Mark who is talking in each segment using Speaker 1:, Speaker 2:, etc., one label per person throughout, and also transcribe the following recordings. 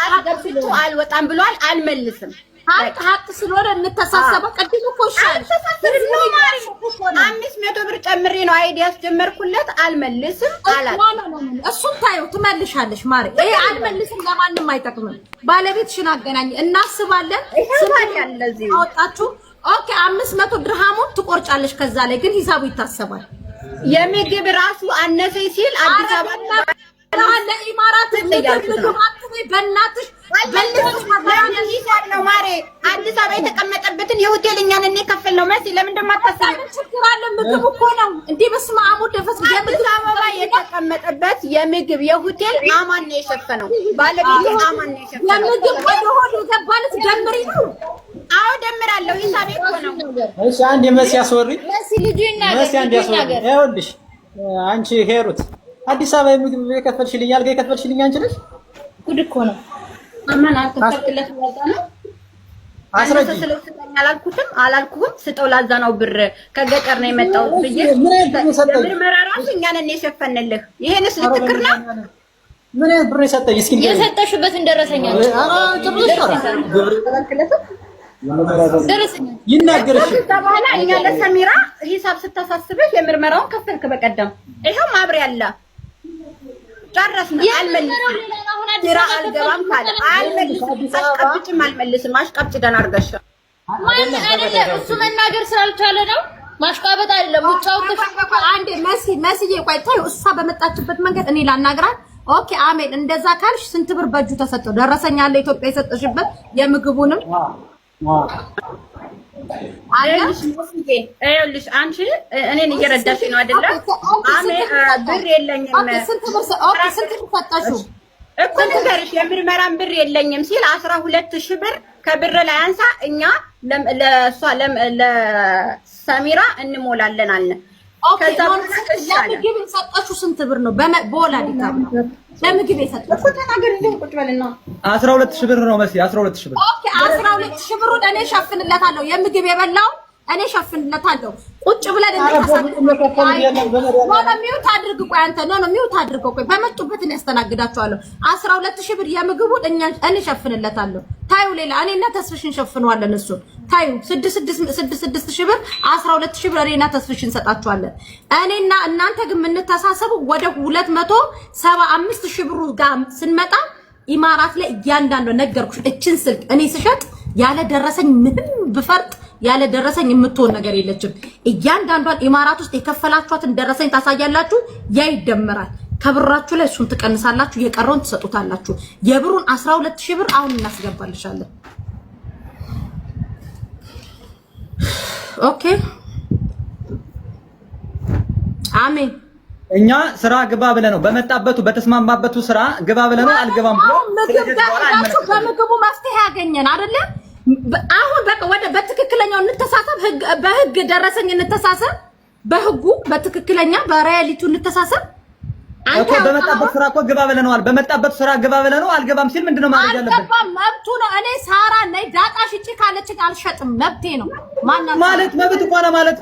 Speaker 1: አገብቶ አልወጣም ብሏል። አልመልስም
Speaker 2: ሀቅ ስለሆነ እንተሳሰበው። ቀድሞ ኮሻል
Speaker 1: 500 ብር ጨምሬ ነው አይዲ ያስጀመርኩለት። አልመልስም አላት።
Speaker 2: እሱን ታዩ ትመልሻለሽ ማሪ። ይሄ አልመልስም ለማንም አይጠቅምም። ባለቤትሽን አገናኝ እናስባለን።
Speaker 1: ስለዚህ
Speaker 2: አወጣችሁ ኦኬ 500 ድርሃሙን ትቆርጫለሽ። ከዛ ላይ ግን ሂሳቡ ይታሰባል።
Speaker 1: የምግብ ራሱ አነሰኝ ሲል አዲስ አበባ
Speaker 2: ለኢማራት ምግብ አትበይ በእናትሽ
Speaker 1: ነው ማሬ። አዲስ አበባ የተቀመጠበትን የሆቴል እኛን ከፈል ነው መሲ። ለምን እንደማታስብ
Speaker 2: ችግር አለ። ምግብ እኮ ነው እንዴ በስመ አብ ወደፈስ
Speaker 1: አዲስ አበባ የተቀመጠበት የምግብ የሆቴል አማን ነው የሸፈነው። ባለቤት አማን ነው የሸፈነው።
Speaker 2: የምግብ ወደ ሆድ ገባለት ደምሪ ነው።
Speaker 1: አዎ ደምራለሁ። ሂሳቤ እኮ ነው።
Speaker 3: እሺ አንዴ መሲ አስወሪ።
Speaker 1: መሲ ልጁ ይናገር።
Speaker 3: መሲ አንዴ አስወሪ። ይኸውልሽ አንቺ ሄሩት አዲስ አበባ የምግብ የከፈልሽልኝ አልጋ የከፈልሽልኝ አንቺ ነሽ።
Speaker 1: ጉድ እኮ ነው። አማን አልተፈቅለት ወጣ ነው። አስረጂ አላልኩትም አላልኩም። ስጠው ላዛ ነው ብር ከገጠር ነው የመጣው ብዬ ምርመራ ራሱ እኛን የሸፈንልህ። ይሄንስ ልትክር ነው።
Speaker 3: ምን ብር የሰጠኝ እስኪ
Speaker 1: የሰጠሽበትን ደረሰኛል ደረሰኛ
Speaker 3: ይናገርሽ
Speaker 1: በኋላ እኛ ለሰሚራ ሂሳብ ስታሳስብህ የምርመራውን ከፈልክ በቀደም ይሄው ማብሪ አለ ጨረስን። አልመልስም ስራ አልገባም ካለ አልመልስም። አሽቀብጭም አልመልስም። አሽቀብጭ ገና አድርገሽ ማን አይደለ እሱ መናገር ስላልቻለ ነው። ማሽቃበጥ አይደለም። ውጫው
Speaker 2: አንዴ መስዬ ቆይ ታዩ እሷ በመጣችበት መንገድ እኔ ላናግራት። ኦኬ አሜን። እንደዛ ካልሽ ስንት ብር በእጁ ተሰጠው? ደረሰኛ አለ ኢትዮጵያ የሰጠሽበት የምግቡንም
Speaker 1: አይልሽ አንቺ እኔን እየረዳሽ ነው አይደለ? አሜን ብር የለኝም።
Speaker 2: ስንት ብር ሰጣሽው
Speaker 1: እኮ ንገርሽ። የምርመራን ብር የለኝም ሲል 12000 ብር ከብር ላይ አንሳ እኛ ለሷ ለሰሚራ እንሞላለን አለ። ከዛ
Speaker 2: ለምግብ የሰጣሽው ስንት ብር ነው? በወላዲ ለምግብ የሰጣሽው
Speaker 1: እኮ ተናገር። ቁጭ በልና
Speaker 3: 12000 ብር ነው መሲ 12000 ብር።
Speaker 2: ኦኬ 12000 ብሩን እኔ ሸፍንለታለሁ። የምግብ የበላው እኔ ሸፍንለታለሁ። ቁጭ ብለን ሚውት አድርግ። ቆይ አንተ ነው ሚውት አድርገው። ቆይ በመጡበት እኔ ያስተናግዳቸዋለሁ። 12000 ብር የምግቡን እኔ ሸፍንለታለሁ። ታዩ ሌላ እኔና ተስፍሽን ሸፍነዋለን። እሱን ታዩ 6000 ብር 12000 ብር እኔና ተስፍሽን ሰጣቸዋለን። እኔና እናንተ ግን የምንተሳሰቡ ወደ 275000 ብሩ ጋር ስንመጣ ኢማራት ላይ እያንዳንዱ ነገርኩሽ። እችን ስልክ እኔ ስሸጥ ያለ ደረሰኝ ምንም ብፈርጥ ያለ ደረሰኝ የምትሆን ነገር የለችም። እያንዳንዷን ኢማራት ውስጥ የከፈላችኋትን ደረሰኝ ታሳያላችሁ። ያ ይደመራል። ከብራችሁ ላይ እሱን ትቀንሳላችሁ። የቀረውን ትሰጡታላችሁ። የብሩን 12000 ብር አሁን እናስገባልሻለን። ኦኬ አሜን።
Speaker 3: እኛ ስራ ግባ ብለ ነው በመጣበቱ በተስማማበቱ ስራ ግባ ብለ ነው አልገባም ብሎ
Speaker 2: ምግብ ጋር በምግቡ መፍትሄ ያገኘን አይደለ? አሁን በቃ ወደ በትክክለኛው እንተሳሰብ። በህግ ደረሰኝ እንተሳሰብ። በህጉ በትክክለኛ በሪያሊቲው እንተሳሰብ።
Speaker 3: አንተ በመጣበት ስራ እኮ ግባ ብለ ነው በመጣበት ስራ ግባ ብለ ነው አልገባም ሲል ምንድነው ማድረግ ያለበት?
Speaker 2: አልገባም መብቱ ነው። እኔ ሳራ ነኝ ዳጣ ሽጪ ካለችኝ አልሸጥም መብቴ ነው።
Speaker 3: ማለት መብት እኮ ነው ማለት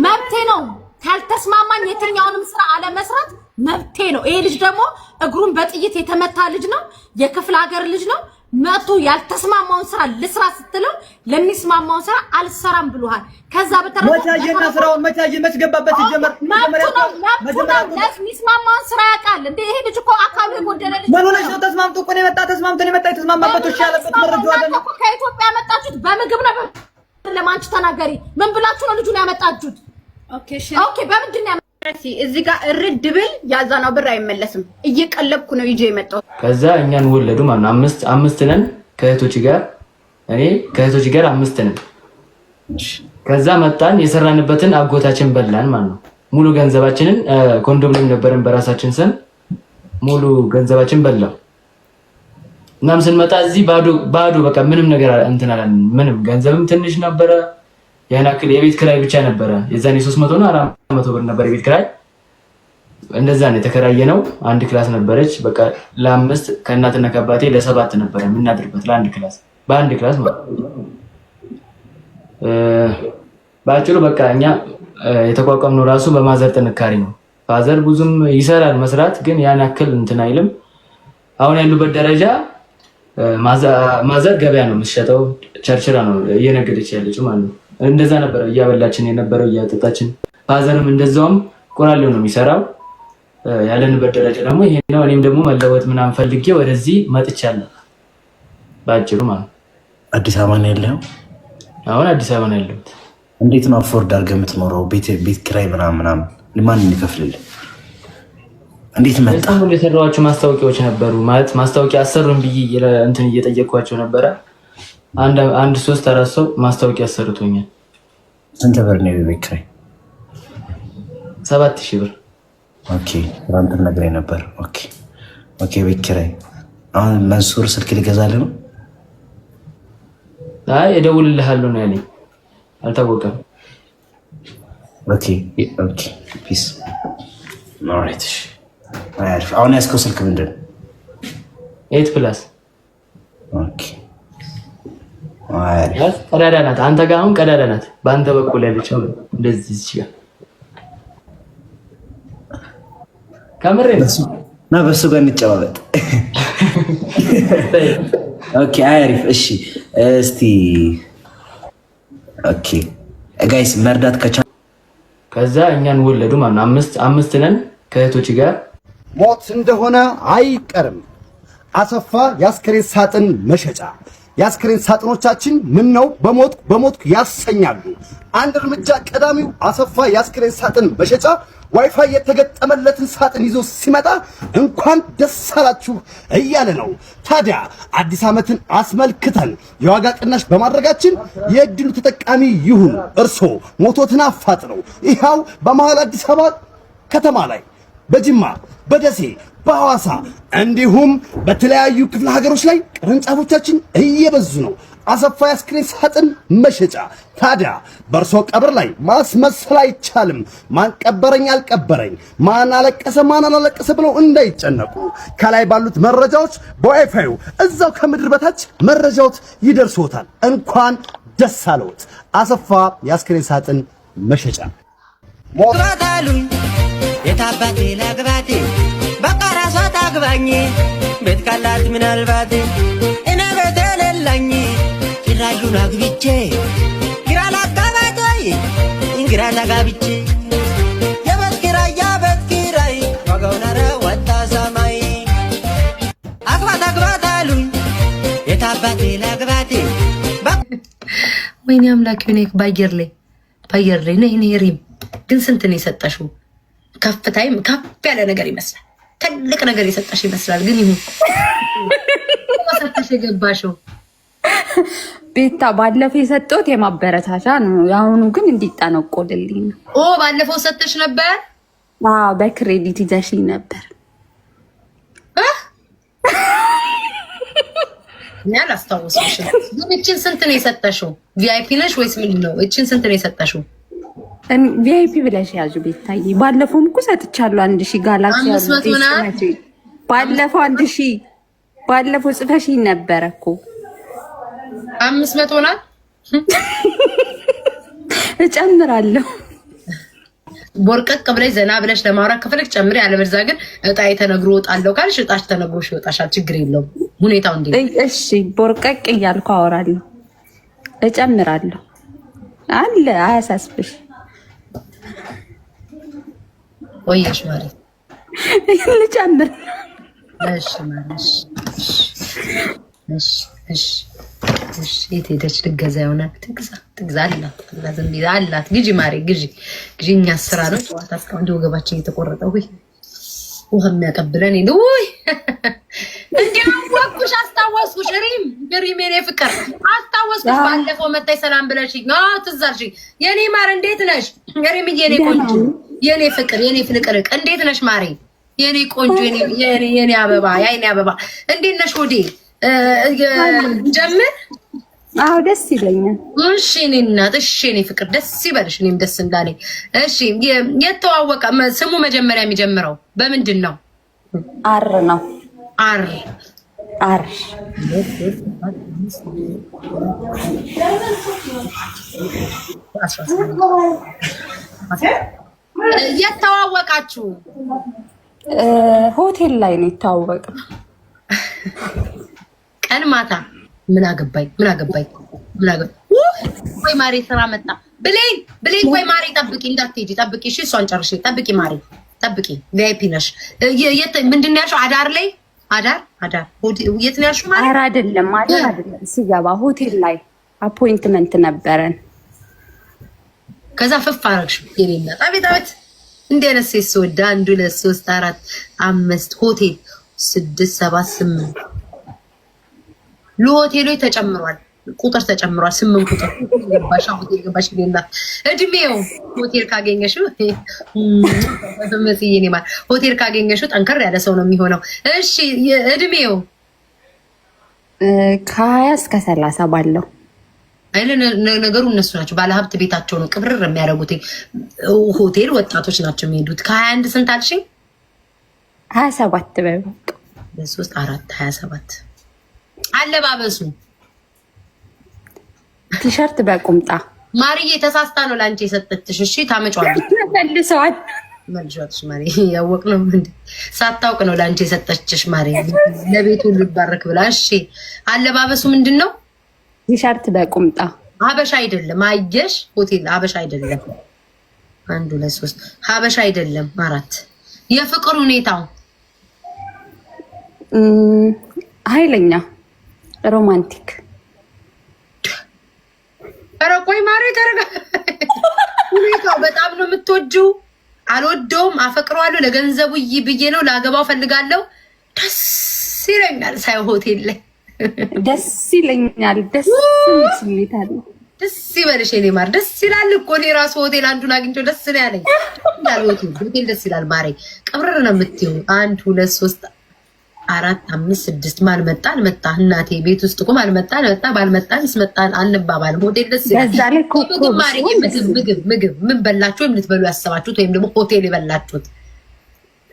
Speaker 2: መብቴ ነው። ካልተስማማኝ የትኛውንም ስራ አለመስራት መብቴ ነው። ይሄ ልጅ ደግሞ እግሩን በጥይት የተመታ ልጅ ነው። የክፍለ ሀገር ልጅ ነው። መቶ ያልተስማማውን ስራ ልስራ ስትለው ለሚስማማውን ስራ አልሰራም ብሎሃል። ከዛ በተረፈ
Speaker 3: መቻየና ስራውን መቻየ መስገባበት ይጀመር
Speaker 2: ለሚስማማውን ስራ ያውቃል እንዴ? ይሄ ልጅ እኮ አካባቢ የጎደለ ልጅ
Speaker 3: ምን ሆነሽ ነው? ተስማምቶ እኮ ነው የመጣ ተስማምቶ ነው የመጣ የተስማማበት እሺ ያለበት መረጃው አለ ነው።
Speaker 2: ከኢትዮጵያ ያመጣችሁት በምግብ ነው። ለማንቺ ተናገሪ። ምን ብላችሁ ነው ልጁን ያመጣችሁት? ኦኬ በምንድን ነው
Speaker 1: እዚህ ጋር እርድ ብል ያዛናው ብር አይመለስም። እየቀለብኩ ነው ይዤ የመጣው።
Speaker 4: ከዛ እኛን ወለዱ ማለት ነው። አምስት ነን ከእህቶች ጋር እኔ ከእህቶች ጋር 5 ነን። ከዛ መጣን የሰራንበትን አጎታችን በላን ማለት ነው። ሙሉ ገንዘባችንን ኮንዶሚኒየም ነበረን በራሳችን ስም ሙሉ ገንዘባችን በላው። እናም ስንመጣ እዚህ ባዶ በቃ ምንም ነገር እንትን አላልን። ምንም ገንዘብም ትንሽ ነበረ። ያን ያክል የቤት ክራይ ብቻ ነበረ። የዛኔ 300 እና 400 ብር ነበር የቤት ክራይ። እንደዛ ነው የተከራየነው። አንድ ክላስ ነበረች። በቃ ለ5 ከእናትና ከአባቴ ለ7 ነበረ የምናድርበት ለአንድ ክላስ በአንድ ክላስ ማለት ባጭሩ በቃ እኛ የተቋቋምነው ራሱ በማዘር ጥንካሬ ነው። ፋዘር ብዙም ይሰራል መስራት ግን ያን ያክል እንትን አይልም። አሁን ያሉበት ደረጃ ማዘር ገበያ ነው የምትሸጠው፣ ቸርችራ ነው እየነገደች ያለችው ማለት ነው። እንደዛ ነበር እያበላችን የነበረው እያጠጣችን። ፋዘርም እንደዛውም ቆራሌው ነው የሚሰራው። ያለንበት ደረጃ ደግሞ ይሄ ነው። እኔም ደግሞ መለወጥ ምናምን ፈልጌ ወደዚህ መጥቻለሁ ባጭሩ ማለት ነው።
Speaker 5: አዲስ አበባ ነው ያለው?
Speaker 4: አሁን አዲስ አበባ ነው ያለሁት።
Speaker 5: እንዴት ነው አፎርድ አድርገህ የምትኖረው? ቤት ኪራይ ምናምን ማን ይከፍልልህ? እንዴት መጣ?
Speaker 4: ሁሉ የሰራኋቸው ማስታወቂያዎች ነበሩ ማለት ማስታወቂያ አሰሩን ብዬ እንትን እየጠየቅኳቸው ነበረ። አንድ 3-4 ሰው ማስታወቂያ አሰርቶኛል።
Speaker 5: ስንት ብር ነው የቤት ኪራይ?
Speaker 4: 7000 ብር።
Speaker 5: ኦኬ ትናንትና ነግረኝ ነበር። ኦኬ ቤት ኪራይ። አሁን መንሱር ስልክ ሊገዛልህ ነው?
Speaker 4: አይ እደውልልሃለሁ ነው ያለኝ። አልታወቀም።
Speaker 5: ኦኬ ፒስ ኦልራይት። አሪፍ። አሁን ያዝከው ስልክ ምንድን ነው?
Speaker 4: 8 ፕላስ።
Speaker 5: ኦኬ አሪፍ።
Speaker 4: ቀዳዳ ናት። አንተ ጋር አሁን ቀዳዳ ናት። በአንተ በኩል ያለችው እንደዚህ ይችላል። ካሜራ
Speaker 5: ነው በሱ ጋር እንጨባበጥ። ኦኬ አሪፍ። እሺ እስቲ ኦኬ ጋይስ መርዳት
Speaker 4: ከዛ እኛን ወለዱ ማለት 5 ነን ከእህቶች ጋር።
Speaker 6: ሞት እንደሆነ አይቀርም። አሰፋ የአስክሬን ሳጥን መሸጫ። የአስክሬን ሳጥኖቻችን ምን ነው በሞት ያሰኛሉ። አንድ እርምጃ ቀዳሚው አሰፋ የአስክሬን ሳጥን መሸጫ ዋይፋይ የተገጠመለትን ሳጥን ይዞ ሲመጣ እንኳን ደስ አላችሁ እያለ ነው። ታዲያ አዲስ ዓመትን አስመልክተን የዋጋ ቅናሽ በማድረጋችን የእድሉ ተጠቃሚ ይሁኑ። እርሶ ሞቶትን አፋጥነው ይኸው በመሃል አዲስ አበባ ከተማ ላይ በጅማ፣ በደሴ፣ በሐዋሳ እንዲሁም በተለያዩ ክፍለ ሀገሮች ላይ ቅርንጫፎቻችን እየበዙ ነው። አሰፋ የአስክሬን ሳጥን መሸጫ። ታዲያ በእርሶ ቀብር ላይ ማስመሰል አይቻልም። ማን ቀበረኝ አልቀበረኝ፣ ማን አለቀሰ ማን አላለቀሰ ብለው እንዳይጨነቁ ከላይ ባሉት መረጃዎች በዋይፋዩ እዛው ከምድር በታች መረጃዎት ይደርሶታል። እንኳን ደስ አለዎት። አሰፋ የአስክሬን ሳጥን መሸጫ።
Speaker 7: ሞራታሉኝ የታባቴ ላግባቴ በቃ ራሷ ታግባኝ ቤት ካላት ምናልባት እኔ ቤት የሌለኝ ጭራሹን አግብቼ ግራ ላጋባቶይ እንግራ ተጋብቼ የቤት ኪራይ ዋጋውን ኧረ ወጣ ሰማይ አግባት አሉኝ የታባቴ ላግባቴ።
Speaker 8: ወይኔ አምላክ ሆነ ባየር ላይ ነይ ሪም ግን ስንት ነው የሰጠሽው? ከፍ ያለ ነገር ይመስላል። ትልቅ ነገር የሰጠሽ ይመስላል። ግን ይሁን ሰጠሽ የገባሽው
Speaker 9: ቤታ ባለፈው የሰጠሁት የማበረታቻ ነው። የአሁኑ ግን እንዲጠነቆልልኝ ነው።
Speaker 8: ባለፈው ሰጠሽ ነበር?
Speaker 9: አዎ በክሬዲት ይዘሽኝ ነበር።
Speaker 8: እኔ አላስታውስሽም። ግን እቺን ስንት ነው የሰጠሽው? ቪአይፒ ነሽ ወይስ ምንድን ነው? እቺን ስንት ነው የሰጠሽው?
Speaker 9: ቪአይፒ ብለሽ ያዙ ቤታዬ። ባለፈውም እኮ ሰጥቻለሁ 1000 ጋላክሲ ያለው ባለፈው 1000 ባለፈው ጽፈሽኝ ነበረ እኮ
Speaker 8: 500 ናት።
Speaker 9: እጨምራለሁ።
Speaker 8: ቦርቀቅ ብለሽ ዘና ብለሽ ለማውራት ከፈለግሽ ጨምሪ። ያለበለዚያ ግን እጣ ተነግሮ እወጣለሁ ካልሽ እጣሽ ተነግሮሽ ይወጣሻል። ችግር የለውም። ሁኔታው እንዴ?
Speaker 9: እሺ ቦርቀቅ እያልኩ አወራለሁ። እጨምራለሁ አለ አያሳስብሽ።
Speaker 8: ወይሽ ማለት
Speaker 9: ልጨምር።
Speaker 8: እሺ ማለት እሺ የት ሄደች? ልገዛ ይሆናል። ትግዛ አላት። ግዢ ማሬ ግዢ። እኛ ስራ ነው ጨዋታ። እስካሁን እንደ ወገባችን እየተቆረጠ ውሃ የሚያቀብለን እንዲያወቅኩሽ አስታወስኩሽ። ሪም የኔ ፍቅር አስታወስኩሽ። ባለፈው መጣይ ሰላም ብለሽኝ ትዝ አልሽኝ። የኔ ማር እንዴት ነሽ? ሪም የኔ ቆንጆ የኔ ፍቅር የኔ ፍልቅርቅ እንዴት ነሽ ማሬ? የኔ ቆንጆ የኔ አበባ የኔ አበባ እንዴት ነሽ? ወዴ ጀምር።
Speaker 9: አዎ ደስ ይለኛል።
Speaker 8: እሺ እኔ እናት፣ እሺ እኔ ፍቅር ደስ ይበልሽ። እኔም ደስ እንዳለኝ። እሺ የተዋወቀ ስሙ መጀመሪያ የሚጀምረው በምንድን ነው?
Speaker 9: አር ነው።
Speaker 8: አር የተዋወቃችሁ
Speaker 9: ሆቴል ላይ ነው የተዋወቅነው።
Speaker 8: ቀን ማታ ምን አገባኝ ወይ ማሬ ስራ መጣ ብሌን ወይ ማሬ ጠብቂ እንዳትሄጂ ጠብቂ እሺ እሷን ጨርሼ ጠብቂ ማሬ ጠብቂ ቪአይፒ ነሽ ምንድን ነው ያልሽው አዳር ላይ አዳር የት ነው ያልሽው ማሬ
Speaker 9: ኧረ አይደለም ሲገባ ሆቴል ላይ አፖይንትመንት ነበረን
Speaker 8: ከዛ ፍፍ አረግሽ የኔና አቤት እንደነስ ሲወዳ 1 2 3 4 5 ሆቴል 6 7 8 ለሆቴሎች ተጨምሯል ቁጥር ተጨምሯል 8 ቁጥር ገባሽ ሌላ እድሜው ሆቴል ካገኘሽው በመጽየኔ ማለት ሆቴል ካገኘሽው ጠንከር ያለ ሰው ነው የሚሆነው እሺ እድሜው
Speaker 9: ከ20 እስከ 30 ባለው
Speaker 8: ነገሩ እነሱ ናቸው ባለሀብት ቤታቸው ነው ቅብርር የሚያደርጉት ሆቴል ወጣቶች ናቸው የሚሄዱት ከ21 ስንት አልሽኝ
Speaker 9: 27 በቃ
Speaker 8: 3 4 27 አለባበሱ
Speaker 9: ቲሸርት በቁምጣ
Speaker 8: ማርዬ ተሳስታ ነው ላንቺ የሰጠችሽ እሺ ታመጫዋለሽ
Speaker 9: መልሰዋል
Speaker 8: መልሷትሽ ማሪ ያወቅ ነው እንዴ ሳታውቅ ነው ላንቺ የሰጠችሽ ማሪ ለቤቱ ልባረክ ብላ እሺ አለባበሱ ምንድነው
Speaker 9: ቲሸርት በቁምጣ
Speaker 8: ሀበሻ አይደለም አየሽ ሆቴል ሀበሻ አይደለም 1 2 3 ሀበሻ አይደለም 4 የፍቅር ሁኔታው
Speaker 9: ኃይለኛ ሮማንቲክ
Speaker 8: ኧረ ቆይ ማሪ ተረጋ ሁኔታው በጣም ነው የምትወጂው አልወደውም አፈቅረዋለሁ ለገንዘቡ ብዬ ነው ላገባው ፈልጋለሁ ደስ ይለኛል ሳይ ሆቴል ላይ
Speaker 9: ደስ ይለኛል ደስ ይላል
Speaker 8: ደስ ይበልሽ የኔ ማር ደስ ይላል እኮ እኔ ራሱ ሆቴል አንዱን አግኝቼው ደስ ነው ያለኝ ሆቴል ደስ ይላል ማሪ ቀብረር ነው የምትይው 1 2 3 4 5 6 ማን መጣ አልመጣ እናቴ ቤት ውስጥ ቆም አልመጣ ባልመጣን ስመጣን አንባባልም ሆቴል ደስ ይላል
Speaker 9: በዛ ላይ
Speaker 8: ምግብ ምን በላችሁ ወይም ልትበሉ ያሰባችሁት ወይም ደግሞ ሆቴል የበላችሁት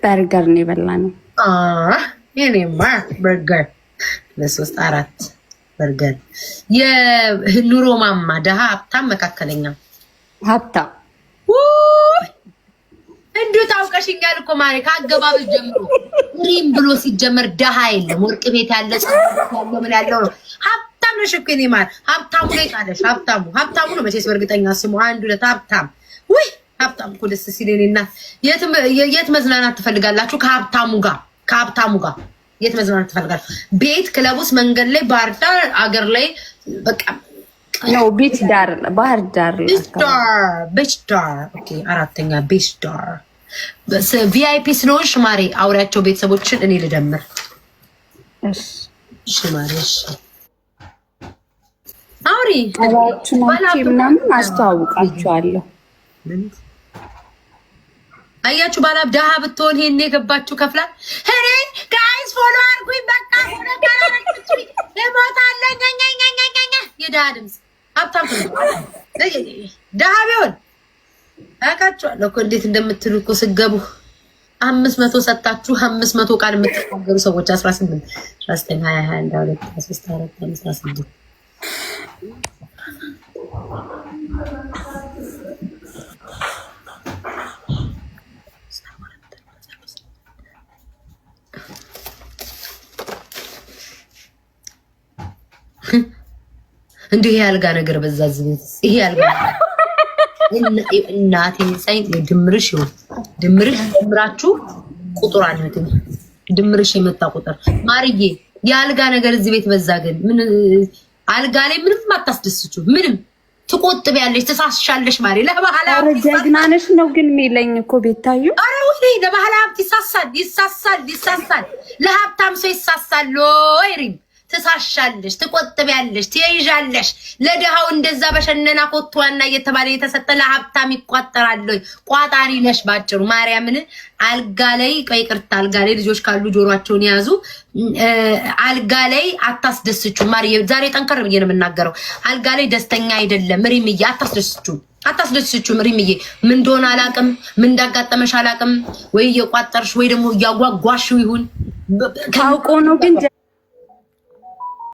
Speaker 9: በርገር ነው የበላነው
Speaker 8: የኔማ በርገር ለሶስት 4 በርገር የኑሮ ማማ ደሃ ሀብታም መካከለኛ
Speaker 9: ሀብታም
Speaker 8: እንዴ ታውቀሽኛል እኮ ማሪ ካገባብሽ ጀምሮ ሪም ብሎ ሲጀመር ደሃ የለም ወርቅ ቤት ያለ ጸሎት ምን ያለው ነው ሀብታም ነሽ እኮ እኔ ማር ሀብታሙ ላይ ቃለሽ ሀብታሙ ነው መቼስ በእርግጠኛ ስሙ 1 2 ሀብታም ወይ ሀብታም እኮ ደስ ሲለኝና የት መዝናናት ትፈልጋላችሁ ከሀብታሙ ጋር የት መዝናናት ትፈልጋላችሁ ቤት ክለብ ውስጥ መንገድ ላይ ባህር ዳር አገር ላይ በቃ
Speaker 9: ነው ቤት ዳር ባህር ዳር
Speaker 8: ቤት ዳር ኦኬ አራተኛ ቤት ዳር ቪአይፒ ስለሆንሽ ማሪ አውሪያቸው ቤተሰቦችን እኔ ልደምር እሺ ማሪ እሺ አውሪ
Speaker 9: ምናምን አስተዋውቃችኋለሁ
Speaker 8: አያችሁ ባላብ ደሃ ብትሆን ይሄን የገባችሁ ከፍላ እኔ ጋይስ ፎሎ አድርጉኝ በቃ የደሃ ድምፅ ሀብታም ደሃ ቢሆን አውቃችኋለሁ እኮ እንዴት እንደምትሉ እኮ ስገቡ 500 ሰጣችሁ 500 ቃል የምትናገሩ ሰዎች 18 19 20 21 23 24 26 እንዴ ያልጋ ነገር በዛዝ ይሄ ያልጋ እናቴ ሳይ ድምርሽ ድምራችሁ ቁጥር አለት ድምርሽ የመጣ ቁጥር ማርዬ ያልጋ ነገር እዚህ ቤት በዛ ግን ምን አልጋ ላይ ምንም አታስደስቹ ምንም ትቆጥቢያለሽ ተሳስሻለሽ ማሪ ለባህላ
Speaker 9: ጀግናነሽ ነው ግን ሚለኝ እኮ ቤታዩ
Speaker 8: አረ ወይ ለባህላ ሀብት ይሳሳል ለሀብታም ሰው ይሳሳል ወይሪም ትሳሻለሽ ትቆጥቢያለሽ ትይዣለሽ ለደሃው እንደዛ በሸነና ኮቷና እየተባለ የተሰጠ ለሀብታም ይቋጠራል ቋጣሪ ነሽ ባጭሩ ማርያምን አልጋ ላይ ይቅርታ አልጋ ላይ ልጆች ካሉ ጆሮአቸውን ያዙ አልጋ ላይ አታስደስቹ ማሪ ዛሬ ጠንከር ብዬ ነው የምናገረው አልጋ ላይ ደስተኛ አይደለም ሪምዬ አታስደስቹ ሪምዬ ምን እንደሆነ አላቅም ምን እንዳጋጠመሽ አላቅም ወይ የቋጠርሽ ወይ ደግሞ ያጓጓሽው ይሁን
Speaker 9: ታውቆ ነው ግን